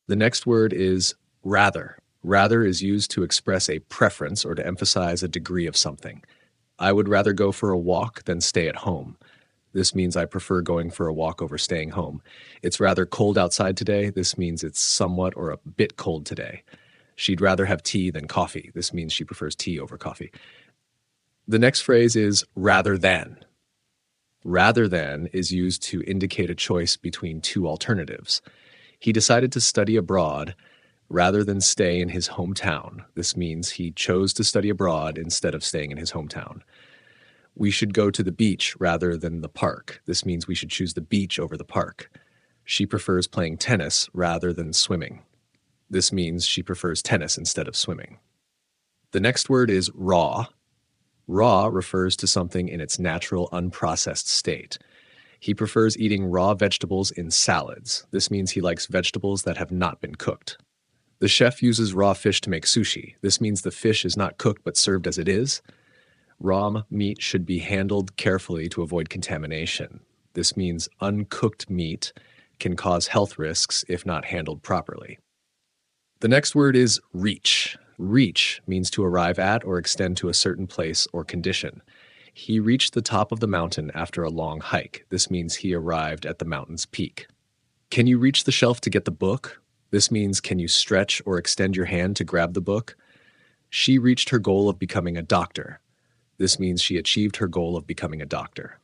The next word is rather. Rather is used to express a preference or to emphasize a degree of something. I would rather go for a walk than stay at home. This means I prefer going for a walk over staying home. It's rather cold outside today. This means it's somewhat or a bit cold today. She'd rather have tea than coffee. This means she prefers tea over coffee. The next phrase is rather than. Rather than is used to indicate a choice between two alternatives. He decided to study abroad rather than stay in his hometown. This means he chose to study abroad instead of staying in his hometown. We should go to the beach rather than the park. This means we should choose the beach over the park. She prefers playing tennis rather than swimming. This means she prefers tennis instead of swimming. The next word is raw. Raw refers to something in its natural, unprocessed state. He prefers eating raw vegetables in salads. This means he likes vegetables that have not been cooked. The chef uses raw fish to make sushi. This means the fish is not cooked but served as it is. Raw meat should be handled carefully to avoid contamination. This means uncooked meat can cause health risks if not handled properly. The next word is reach. Reach means to arrive at or extend to a certain place or condition. He reached the top of the mountain after a long hike. This means he arrived at the mountain's peak. Can you reach the shelf to get the book? This means can you stretch or extend your hand to grab the book? She reached her goal of becoming a doctor. This means she achieved her goal of becoming a doctor.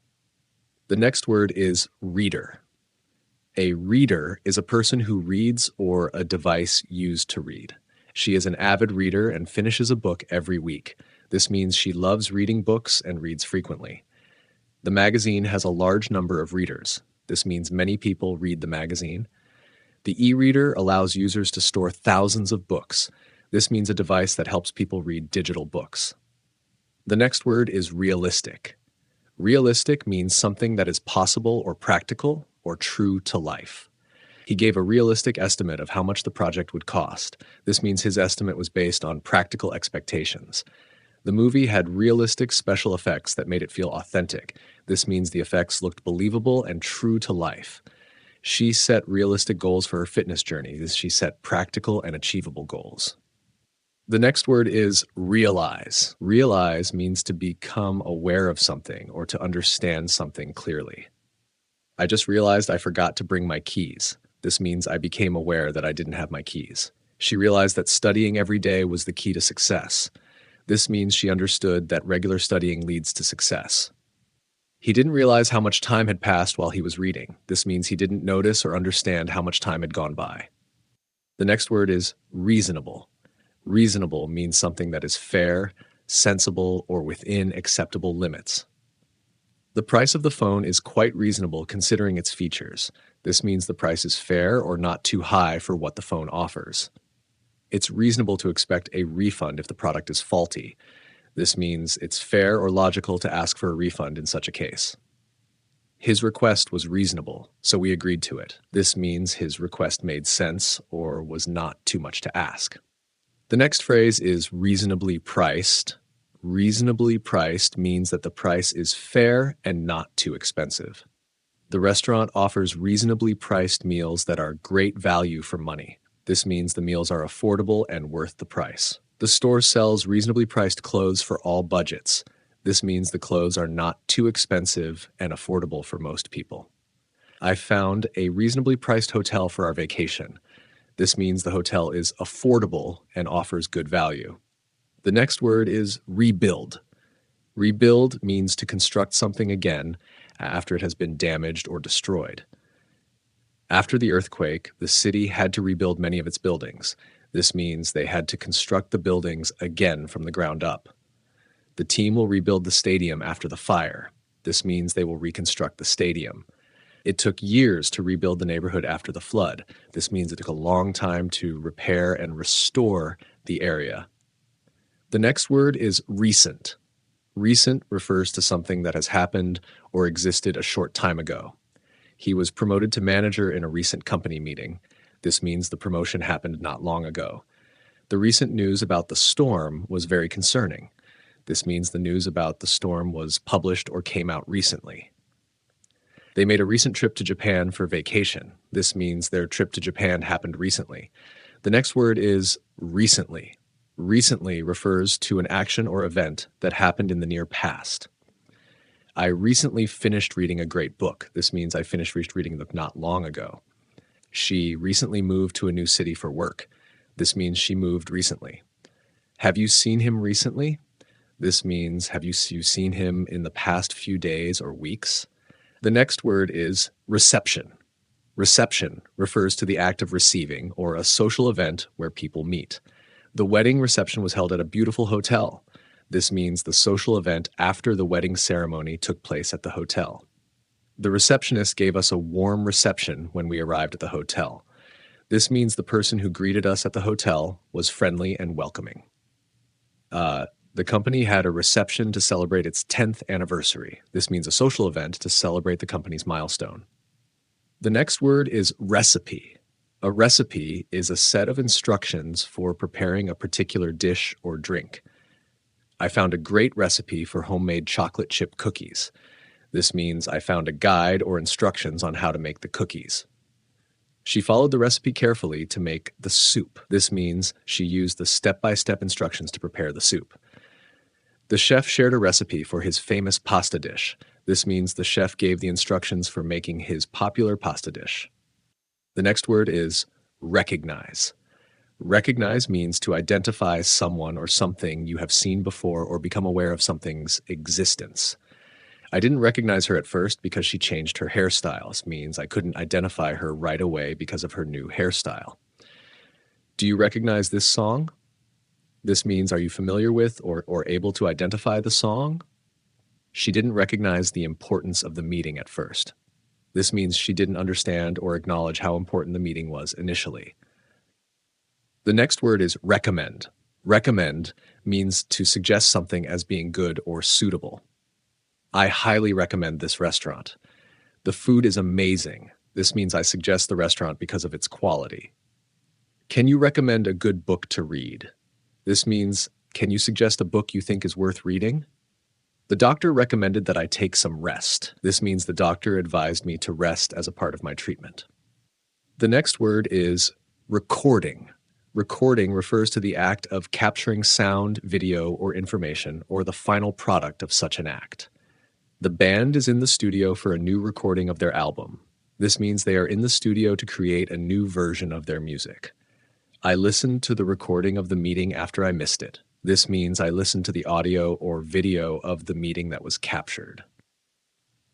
The next word is reader. A reader is a person who reads or a device used to read. She is an avid reader and finishes a book every week. This means she loves reading books and reads frequently. The magazine has a large number of readers. This means many people read the magazine. The e-reader allows users to store thousands of books. This means a device that helps people read digital books. The next word is realistic. Realistic means something that is possible or practical or true to life. He gave a realistic estimate of how much the project would cost. This means his estimate was based on practical expectations. The movie had realistic special effects that made it feel authentic. This means the effects looked believable and true to life. She set realistic goals for her fitness journey. She set practical and achievable goals. The next word is realize. Realize means to become aware of something or to understand something clearly. I just realized I forgot to bring my keys. This means I became aware that I didn't have my keys. She realized that studying every day was the key to success. This means she understood that regular studying leads to success. He didn't realize how much time had passed while he was reading. This means he didn't notice or understand how much time had gone by. The next word is reasonable. Reasonable means something that is fair, sensible, or within acceptable limits. The price of the phone is quite reasonable considering its features. This means the price is fair or not too high for what the phone offers. It's reasonable to expect a refund if the product is faulty. This means it's fair or logical to ask for a refund in such a case. His request was reasonable, so we agreed to it. This means his request made sense or was not too much to ask. The next phrase is reasonably priced. Reasonably priced means that the price is fair and not too expensive. The restaurant offers reasonably priced meals that are great value for money. This means the meals are affordable and worth the price. The store sells reasonably priced clothes for all budgets. This means the clothes are not too expensive and affordable for most people. I found a reasonably priced hotel for our vacation. This means the hotel is affordable and offers good value. The next word is rebuild. Rebuild means to construct something again after it has been damaged or destroyed. After the earthquake, the city had to rebuild many of its buildings. This means they had to construct the buildings again from the ground up. The team will rebuild the stadium after the fire. This means they will reconstruct the stadium. It took years to rebuild the neighborhood after the flood. This means it took a long time to repair and restore the area. The next word is recent. Recent refers to something that has happened or existed a short time ago. He was promoted to manager in a recent company meeting. This means the promotion happened not long ago. The recent news about the storm was very concerning. This means the news about the storm was published or came out recently. They made a recent trip to Japan for vacation. This means their trip to Japan happened recently. The next word is recently. Recently refers to an action or event that happened in the near past. I recently finished reading a great book. This means I finished reading the book not long ago. She recently moved to a new city for work. This means she moved recently. Have you seen him recently? This means have you seen him in the past few days or weeks? The next word is reception. Reception refers to the act of receiving or a social event where people meet. The wedding reception was held at a beautiful hotel. This means the social event after the wedding ceremony took place at the hotel. The receptionist gave us a warm reception when we arrived at the hotel. This means the person who greeted us at the hotel was friendly and welcoming. The company had a reception to celebrate its 10th anniversary. This means a social event to celebrate the company's milestone. The next word is recipe. A recipe is a set of instructions for preparing a particular dish or drink. I found a great recipe for homemade chocolate chip cookies. This means I found a guide or instructions on how to make the cookies. She followed the recipe carefully to make the soup. This means she used the step-by-step instructions to prepare the soup. The chef shared a recipe for his famous pasta dish. This means the chef gave the instructions for making his popular pasta dish. The next word is recognize. Recognize means to identify someone or something you have seen before or become aware of something's existence. I didn't recognize her at first because she changed her hairstyle. This means I couldn't identify her right away because of her new hairstyle. Do you recognize this song? This means are you familiar with or able to identify the song? She didn't recognize the importance of the meeting at first. This means she didn't understand or acknowledge how important the meeting was initially. The next word is recommend. Recommend means to suggest something as being good or suitable. I highly recommend this restaurant. The food is amazing. This means I suggest the restaurant because of its quality. Can you recommend a good book to read? This means, can you suggest a book you think is worth reading? The doctor recommended that I take some rest. This means the doctor advised me to rest as a part of my treatment. The next word is recording. Recording refers to the act of capturing sound, video, or information, or the final product of such an act. The band is in the studio for a new recording of their album. This means they are in the studio to create a new version of their music. I listened to the recording of the meeting after I missed it. This means I listened to the audio or video of the meeting that was captured.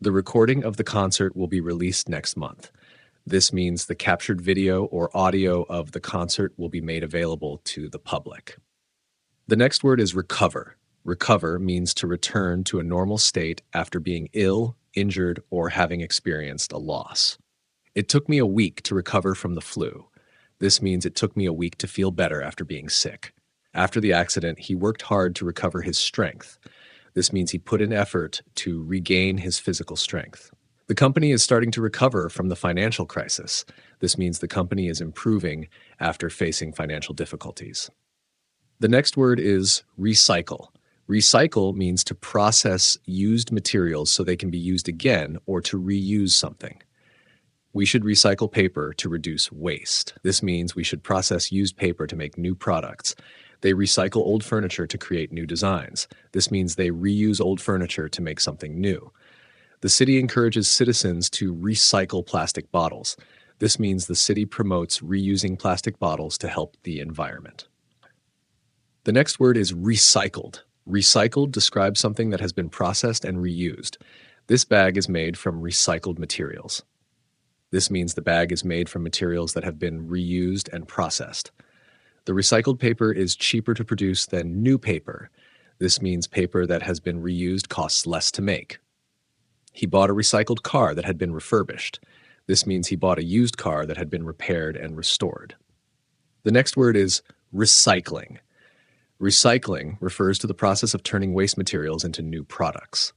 The recording of the concert will be released next month. This means the captured video or audio of the concert will be made available to the public. The next word is recover. Recover means to return to a normal state after being ill, injured, or having experienced a loss. It took me a week to recover from the flu. This means it took me a week to feel better after being sick. After the accident, he worked hard to recover his strength. This means he put in effort to regain his physical strength. The company is starting to recover from the financial crisis. This means the company is improving after facing financial difficulties. The next word is recycle. Recycle means to process used materials so they can be used again or to reuse something. We should recycle paper to reduce waste. This means we should process used paper to make new products. They recycle old furniture to create new designs. This means they reuse old furniture to make something new. The city encourages citizens to recycle plastic bottles. This means the city promotes reusing plastic bottles to help the environment. The next word is recycled. Recycled describes something that has been processed and reused. This bag is made from recycled materials. This means the bag is made from materials that have been reused and processed. The recycled paper is cheaper to produce than new paper. This means paper that has been reused costs less to make. He bought a recycled car that had been refurbished. This means he bought a used car that had been repaired and restored. The next word is recycling. Recycling refers to the process of turning waste materials into new products.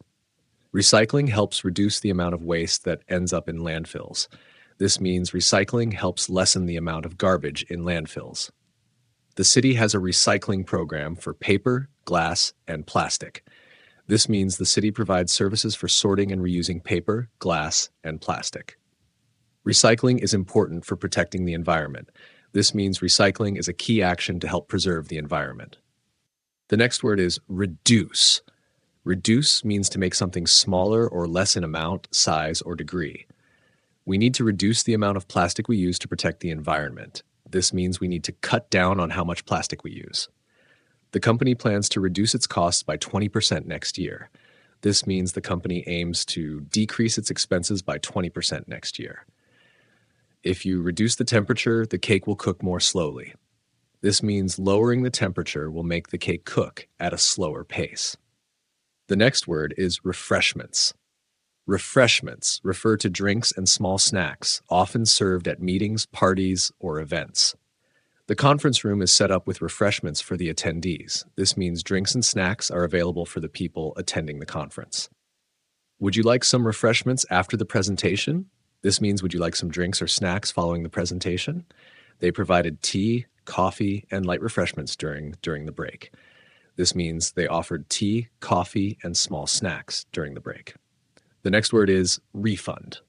Recycling helps reduce the amount of waste that ends up in landfills. This means recycling helps lessen the amount of garbage in landfills. The city has a recycling program for paper, glass, and plastic. This means the city provides services for sorting and reusing paper, glass, and plastic. Recycling is important for protecting the environment. This means recycling is a key action to help preserve the environment. The next word is reduce. Reduce means to make something smaller or less in amount, size, or degree. We need to reduce the amount of plastic we use to protect the environment. This means we need to cut down on how much plastic we use. The company plans to reduce its costs by 20% next year. This means the company aims to decrease its expenses by 20% next year. If you reduce the temperature, the cake will cook more slowly. This means lowering the temperature will make the cake cook at a slower pace. The next word is refreshments. Refreshments refer to drinks and small snacks, often served at meetings, parties, or events. The conference room is set up with refreshments for the attendees. This means drinks and snacks are available for the people attending the conference. Would you like some refreshments after the presentation? This means would you like some drinks or snacks following the presentation? They provided tea, coffee, and light refreshments during the break. This means they offered tea, coffee, and small snacks during the break. The next word is refund.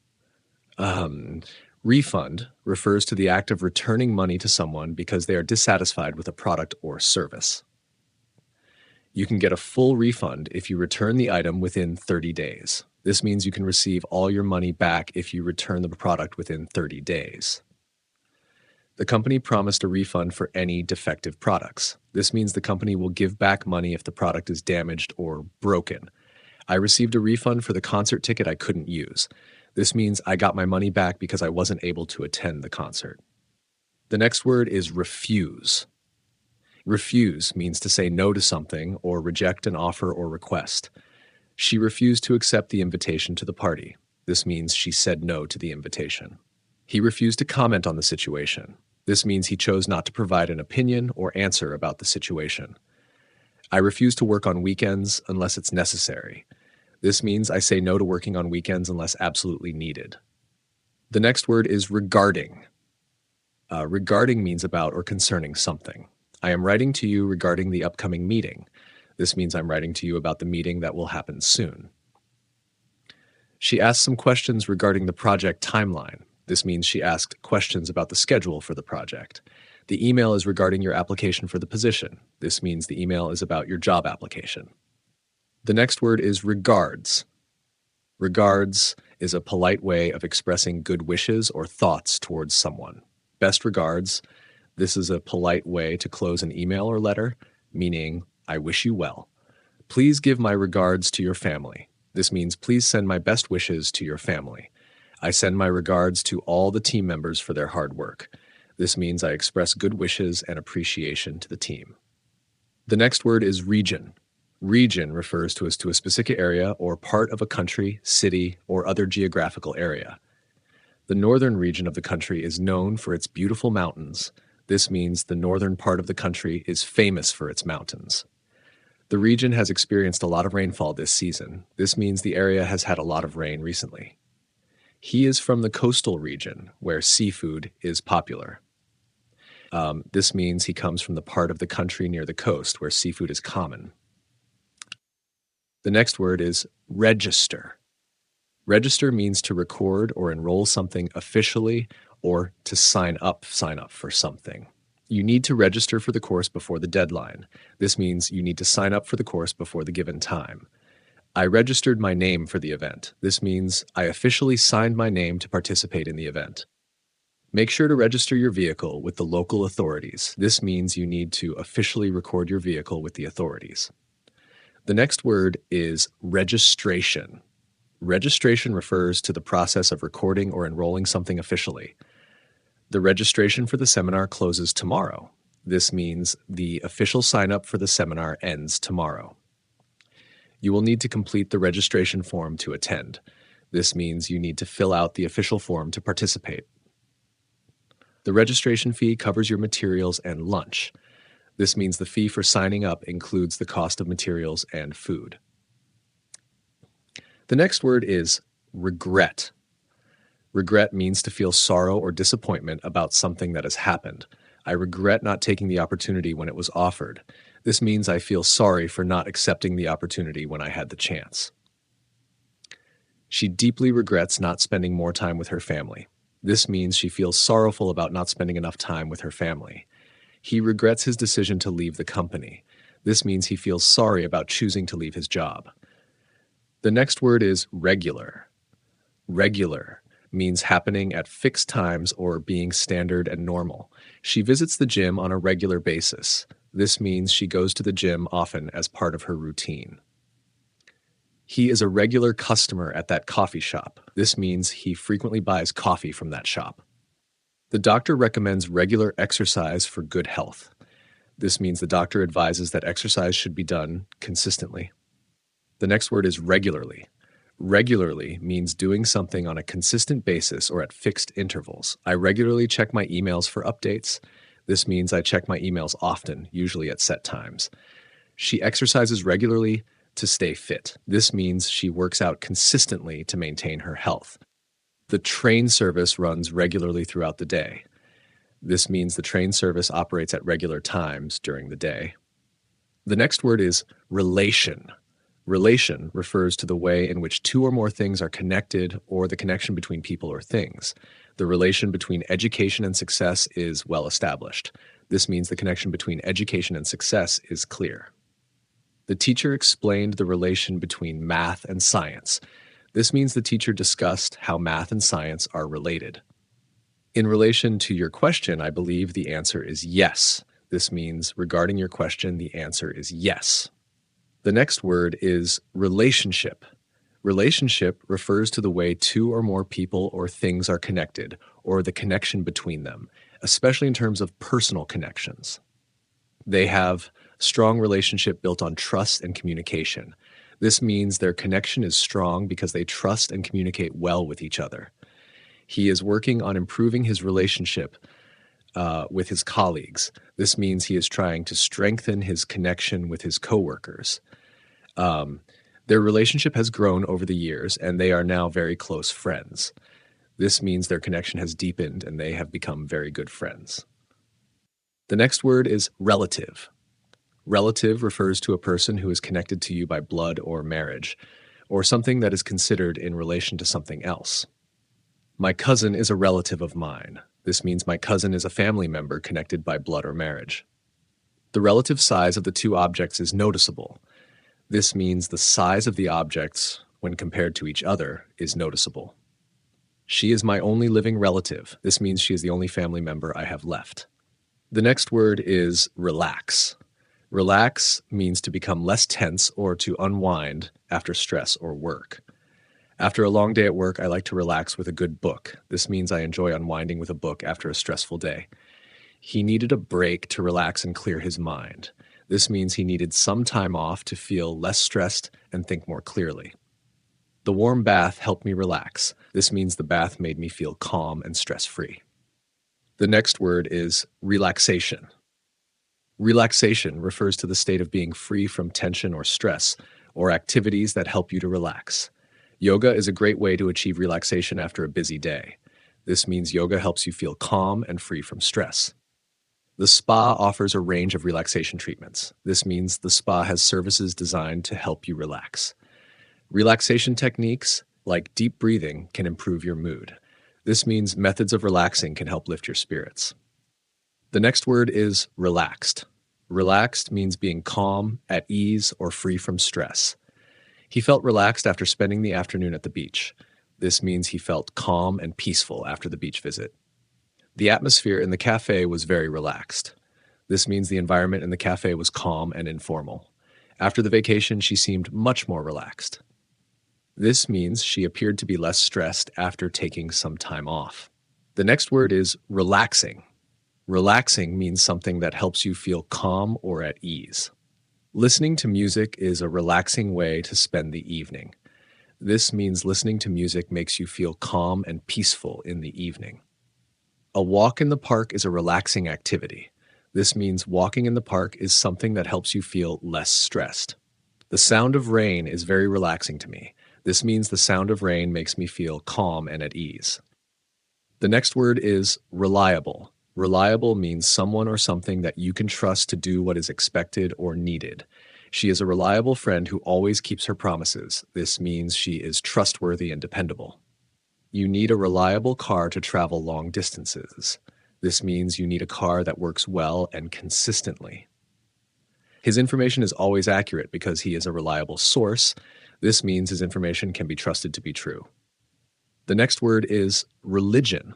Refund refers to the act of returning money to someone because they are dissatisfied with a product or service. You can get a full refund if you return the item within 30 days. This means you can receive all your money back if you return the product within 30 days. The company promised a refund for any defective products. This means the company will give back money if the product is damaged or broken. I received a refund for the concert ticket I couldn't use. This means I got my money back because I wasn't able to attend the concert. The next word is refuse. Refuse means to say no to something or reject an offer or request. She refused to accept the invitation to the party. This means she said no to the invitation. He refused to comment on the situation. This means he chose not to provide an opinion or answer about the situation. I refuse to work on weekends unless it's necessary. This means I say no to working on weekends unless absolutely needed. The next word is regarding. Regarding means about or concerning something. I am writing to you regarding the upcoming meeting. This means I'm writing to you about the meeting that will happen soon. She asked some questions regarding the project timeline. This means she asked questions about the schedule for the project. The email is regarding your application for the position. This means the email is about your job application. The next word is regards. Regards is a polite way of expressing good wishes or thoughts towards someone. Best regards. This is a polite way to close an email or letter, meaning, I wish you well. Please give my regards to your family. This means please send my best wishes to your family. I send my regards to all the team members for their hard work. This means I express good wishes and appreciation to the team. The next word is region. Region refers to a specific area or part of a country, city, or other geographical area. The northern region of the country is known for its beautiful mountains. This means the northern part of the country is famous for its mountains. The region has experienced a lot of rainfall this season. This means the area has had a lot of rain recently. He is from the coastal region where seafood is popular. This means he comes from the part of the country near the coast where seafood is common. The next word is register. Register means to record or enroll something officially or to sign up for something. You need to register for the course before the deadline. This means you need to sign up for the course before the given time. I registered my name for the event. This means I officially signed my name to participate in the event. Make sure to register your vehicle with the local authorities. This means you need to officially record your vehicle with the authorities. The next word is registration. Registration refers to the process of recording or enrolling something officially. The registration for the seminar closes tomorrow. This means the official sign-up for the seminar ends tomorrow. You will need to complete the registration form to attend. This means you need to fill out the official form to participate. The registration fee covers your materials and lunch. This means the fee for signing up includes the cost of materials and food. The next word is regret. Regret means to feel sorrow or disappointment about something that has happened. I regret not taking the opportunity when it was offered. This means I feel sorry for not accepting the opportunity when I had the chance. She deeply regrets not spending more time with her family. This means she feels sorrowful about not spending enough time with her family. He regrets his decision to leave the company. This means he feels sorry about choosing to leave his job. The next word is regular. Regular means happening at fixed times or being standard and normal. She visits the gym on a regular basis. This means she goes to the gym often as part of her routine. He is a regular customer at that coffee shop. This means he frequently buys coffee from that shop. The doctor recommends regular exercise for good health. This means the doctor advises that exercise should be done consistently. The next word is regularly. Regularly means doing something on a consistent basis or at fixed intervals. I regularly check my emails for updates. This means I check my emails often, usually at set times. She exercises regularly to stay fit. This means she works out consistently to maintain her health. The train service runs regularly throughout the day. This means the train service operates at regular times during the day. The next word is relation. Relation refers to the way in which two or more things are connected or the connection between people or things. The relation between education and success is well established. This means the connection between education and success is clear. The teacher explained the relation between math and science. This means the teacher discussed how math and science are related. In relation to your question, I believe the answer is yes. This means regarding your question, the answer is yes. The next word is relationship. Relationship refers to the way two or more people or things are connected, or the connection between them, especially in terms of personal connections. They have strong relationship built on trust and communication. This means their connection is strong because they trust and communicate well with each other. He is working on improving his relationship with his colleagues. This means he is trying to strengthen his connection with his coworkers. Their relationship has grown over the years, and they are now very close friends. This means their connection has deepened, and they have become very good friends. The next word is relative. Relative refers to a person who is connected to you by blood or marriage, or something that is considered in relation to something else. My cousin is a relative of mine. This means my cousin is a family member connected by blood or marriage. The relative size of the two objects is noticeable. This means the size of the objects, when compared to each other, is noticeable. She is my only living relative. This means she is the only family member I have left. The next word is relax. Relax means to become less tense or to unwind after stress or work. After a long day at work, I like to relax with a good book. This means I enjoy unwinding with a book after a stressful day. He needed a break to relax and clear his mind. This means he needed some time off to feel less stressed and think more clearly. The warm bath helped me relax. This means the bath made me feel calm and stress-free. The next word is relaxation. Relaxation refers to the state of being free from tension or stress, or activities that help you to relax. Yoga is a great way to achieve relaxation after a busy day. This means yoga helps you feel calm and free from stress. The spa offers a range of relaxation treatments. This means the spa has services designed to help you relax. Relaxation techniques, like deep breathing, can improve your mood. This means methods of relaxing can help lift your spirits. The next word is relaxed. Relaxed means being calm, at ease, or free from stress. He felt relaxed after spending the afternoon at the beach. This means he felt calm and peaceful after the beach visit. The atmosphere in the cafe was very relaxed. This means the environment in the cafe was calm and informal. After the vacation, she seemed much more relaxed. This means she appeared to be less stressed after taking some time off. The next word is relaxing. Relaxing means something that helps you feel calm or at ease. Listening to music is a relaxing way to spend the evening. This means listening to music makes you feel calm and peaceful in the evening. A walk in the park is a relaxing activity. This means walking in the park is something that helps you feel less stressed. The sound of rain is very relaxing to me. This means the sound of rain makes me feel calm and at ease. The next word is reliable. Reliable means someone or something that you can trust to do what is expected or needed. She is a reliable friend who always keeps her promises. This means she is trustworthy and dependable. You need a reliable car to travel long distances. This means you need a car that works well and consistently. His information is always accurate because he is a reliable source. This means his information can be trusted to be true. The next word is religion.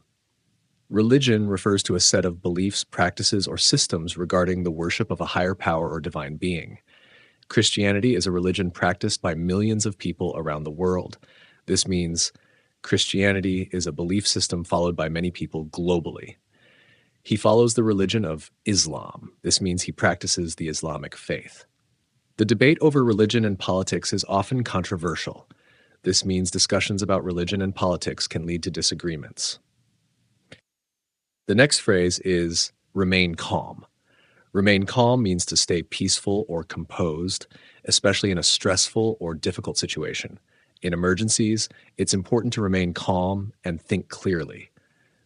Religion refers to a set of beliefs, practices, or systems regarding the worship of a higher power or divine being. Christianity is a religion practiced by millions of people around the world. This means Christianity is a belief system followed by many people globally. He follows the religion of Islam. This means he practices the Islamic faith. The debate over religion and politics is often controversial. This means discussions about religion and politics can lead to disagreements. The next phrase is remain calm. Remain calm means to stay peaceful or composed, especially in a stressful or difficult situation. In emergencies, it's important to remain calm and think clearly.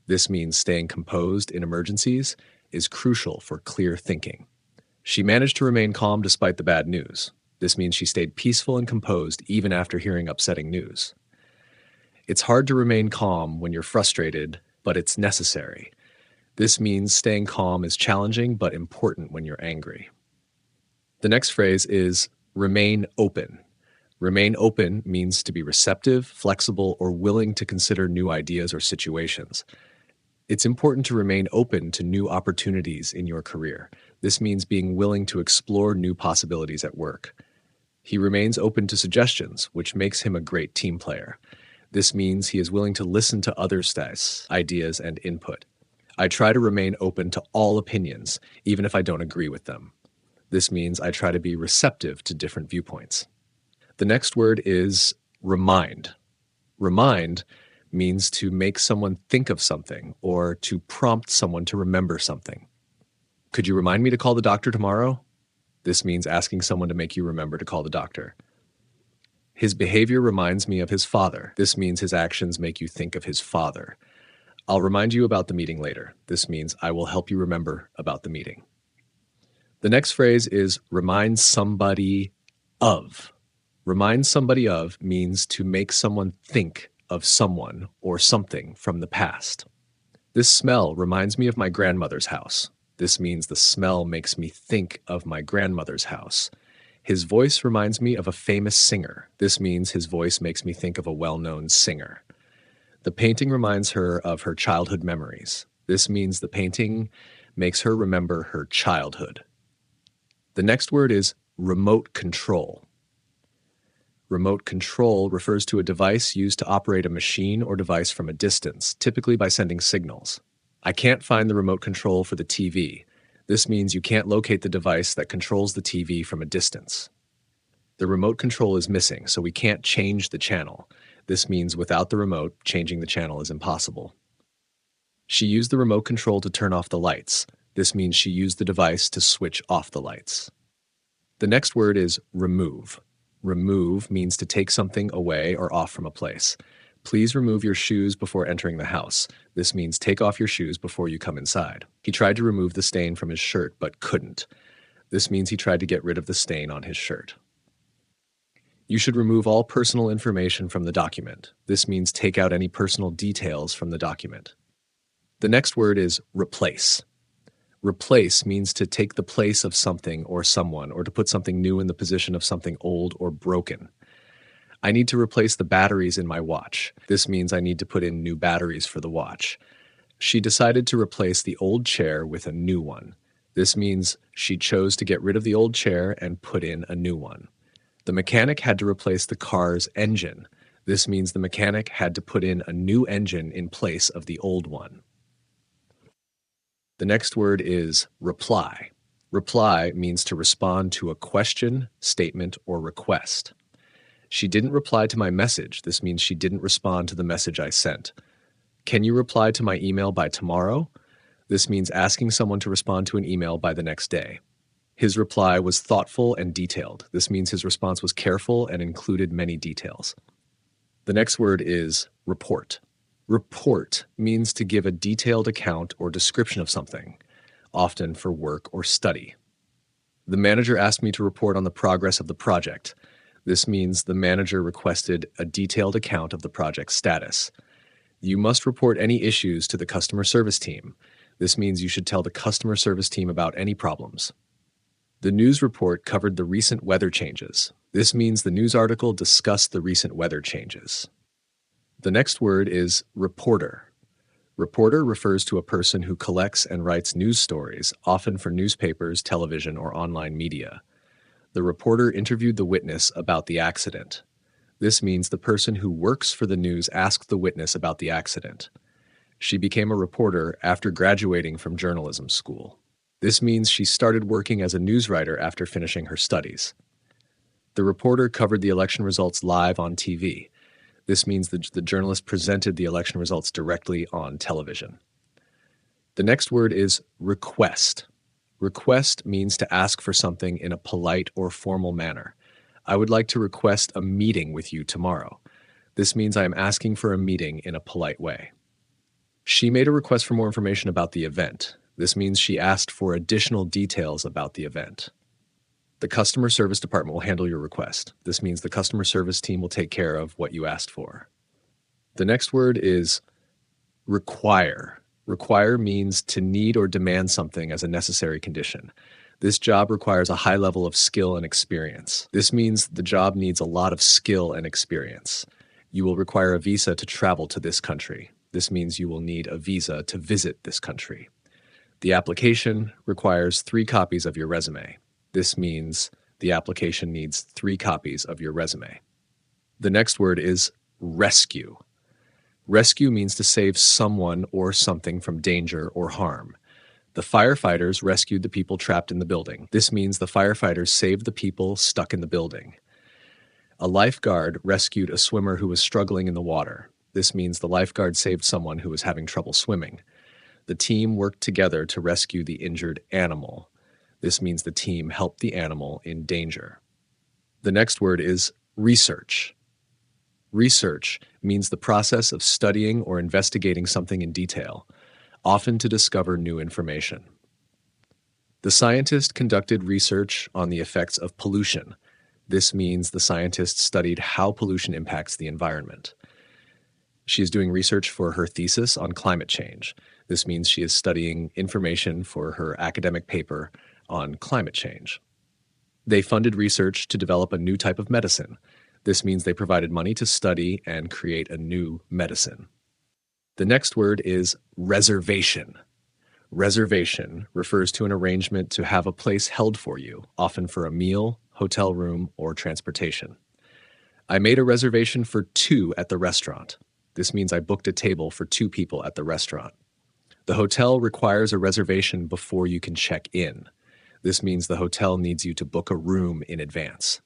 This means staying composed in emergencies is crucial for clear thinking. She managed to remain calm despite the bad news. This means she stayed peaceful and composed even after hearing upsetting news. It's hard to remain calm when you're frustrated, but it's necessary. This means staying calm is challenging but important when you're angry. The next phrase is remain open. Remain open means to be receptive, flexible, or willing to consider new ideas or situations. It's important to remain open to new opportunities in your career. This means being willing to explore new possibilities at work. He remains open to suggestions, which makes him a great team player. This means he is willing to listen to others' ideas and input. I try to remain open to all opinions, even if I don't agree with them. This means I try to be receptive to different viewpoints. The next word is remind. Remind means to make someone think of something or to prompt someone to remember something. Could you remind me to call the doctor tomorrow? This means asking someone to make you remember to call the doctor. His behavior reminds me of his father. This means his actions make you think of his father. I'll remind you about the meeting later. This means I will help you remember about the meeting. The next phrase is remind somebody of. Remind somebody of means to make someone think of someone or something from the past. This smell reminds me of my grandmother's house. This means the smell makes me think of my grandmother's house. His voice reminds me of a famous singer. This means his voice makes me think of a well-known singer. The painting reminds her of her childhood memories. This means the painting makes her remember her childhood. The next word is remote control. Remote control refers to a device used to operate a machine or device from a distance, typically by sending signals. I can't find the remote control for the TV. This means you can't locate the device that controls the TV from a distance. The remote control is missing, so we can't change the channel. This means without the remote, changing the channel is impossible. She used the remote control to turn off the lights. This means she used the device to switch off the lights. The next word is remove. Remove means to take something away or off from a place. Please remove your shoes before entering the house. This means take off your shoes before you come inside. He tried to remove the stain from his shirt but couldn't. This means he tried to get rid of the stain on his shirt. You should remove all personal information from the document. This means take out any personal details from the document. The next word is replace. Replace means to take the place of something or someone, or to put something new in the position of something old or broken. I need to replace the batteries in my watch. This means I need to put in new batteries for the watch. She decided to replace the old chair with a new one. This means she chose to get rid of the old chair and put in a new one. The mechanic had to replace the car's engine. This means the mechanic had to put in a new engine in place of the old one. The next word is reply. Reply means to respond to a question, statement, or request. She didn't reply to my message. This means she didn't respond to the message I sent. Can you reply to my email by tomorrow? This means asking someone to respond to an email by the next day. His reply was thoughtful and detailed. This means his response was careful and included many details. The next word is report. Report means to give a detailed account or description of something, often for work or study. The manager asked me to report on the progress of the project. This means the manager requested a detailed account of the project's status. You must report any issues to the customer service team. This means you should tell the customer service team about any problems. The news report covered the recent weather changes. This means the news article discussed the recent weather changes. The next word is reporter. Reporter refers to a person who collects and writes news stories, often for newspapers, television, or online media. The reporter interviewed the witness about the accident. This means the person who works for the news asked the witness about the accident. She became a reporter after graduating from journalism school. This means she started working as a news writer after finishing her studies. The reporter covered the election results live on TV. This means the journalist presented the election results directly on television. The next word is request. Request means to ask for something in a polite or formal manner. I would like to request a meeting with you tomorrow. This means I am asking for a meeting in a polite way. She made a request for more information about the event. This means she asked for additional details about the event. The customer service department will handle your request. This means the customer service team will take care of what you asked for. The next word is require. Require means to need or demand something as a necessary condition. This job requires a high level of skill and experience. This means the job needs a lot of skill and experience. You will require a visa to travel to this country. This means you will need a visa to visit this country. The application requires 3 copies of your resume. This means the application needs 3 copies of your resume. The next word is rescue. Rescue means to save someone or something from danger or harm. The firefighters rescued the people trapped in the building. This means the firefighters saved the people stuck in the building. A lifeguard rescued a swimmer who was struggling in the water. This means the lifeguard saved someone who was having trouble swimming. The team worked together to rescue the injured animal. This means the team helped the animal in danger. The next word is research. Research means the process of studying or investigating something in detail, often to discover new information. The scientist conducted research on the effects of pollution. This means the scientist studied how pollution impacts the environment. She is doing research for her thesis on climate change. This means she is studying information for her academic paper on climate change. They funded research to develop a new type of medicine. This means they provided money to study and create a new medicine. The next word is reservation. Reservation refers to an arrangement to have a place held for you, often for a meal, hotel room, or transportation. I made a reservation for 2 at the restaurant. This means I booked a table for 2 people at the restaurant. The hotel requires a reservation before you can check in. This means the hotel needs you to book a room in advance.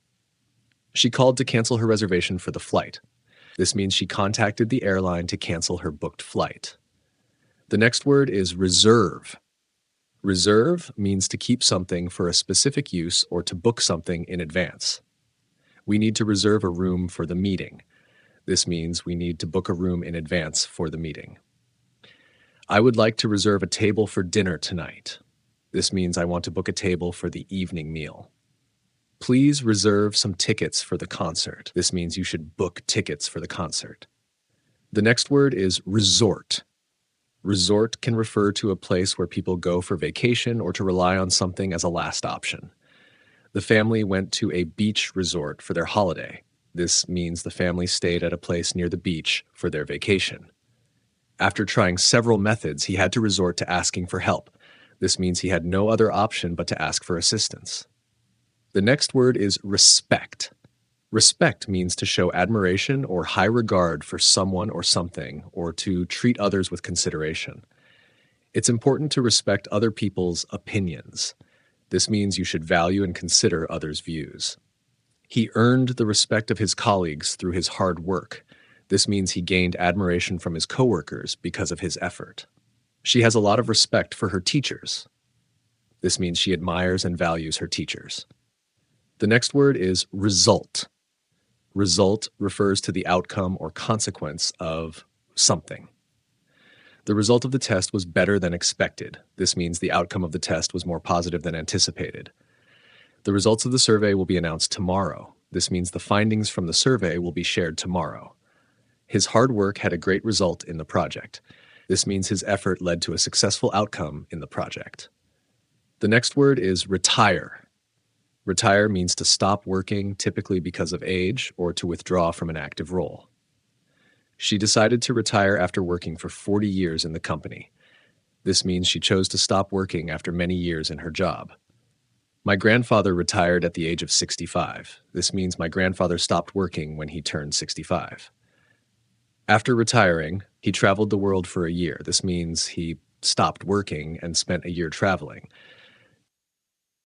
She called to cancel her reservation for the flight. This means she contacted the airline to cancel her booked flight. The next word is reserve. Reserve means to keep something for a specific use or to book something in advance. We need to reserve a room for the meeting. This means we need to book a room in advance for the meeting. I would like to reserve a table for dinner tonight. This means I want to book a table for the evening meal. Please reserve some tickets for the concert. This means you should book tickets for the concert. The next word is resort. Resort can refer to a place where people go for vacation or to rely on something as a last option. The family went to a beach resort for their holiday. This means the family stayed at a place near the beach for their vacation. After trying several methods, he had to resort to asking for help. This means he had no other option but to ask for assistance. The next word is respect. Respect means to show admiration or high regard for someone or something, or to treat others with consideration. It's important to respect other people's opinions. This means you should value and consider others' views. He earned the respect of his colleagues through his hard work. This means he gained admiration from his coworkers because of his effort. She has a lot of respect for her teachers. This means she admires and values her teachers. The next word is result. Result refers to the outcome or consequence of something. The result of the test was better than expected. This means the outcome of the test was more positive than anticipated. The results of the survey will be announced tomorrow. This means the findings from the survey will be shared tomorrow. His hard work had a great result in the project. This means his effort led to a successful outcome in the project. The next word is retire. Retire means to stop working, typically because of age, or to withdraw from an active role. She decided to retire after working for 40 years in the company. This means she chose to stop working after many years in her job. My grandfather retired at the age of 65. This means my grandfather stopped working when he turned 65. After retiring, he traveled the world for a year. This means he stopped working and spent a year traveling.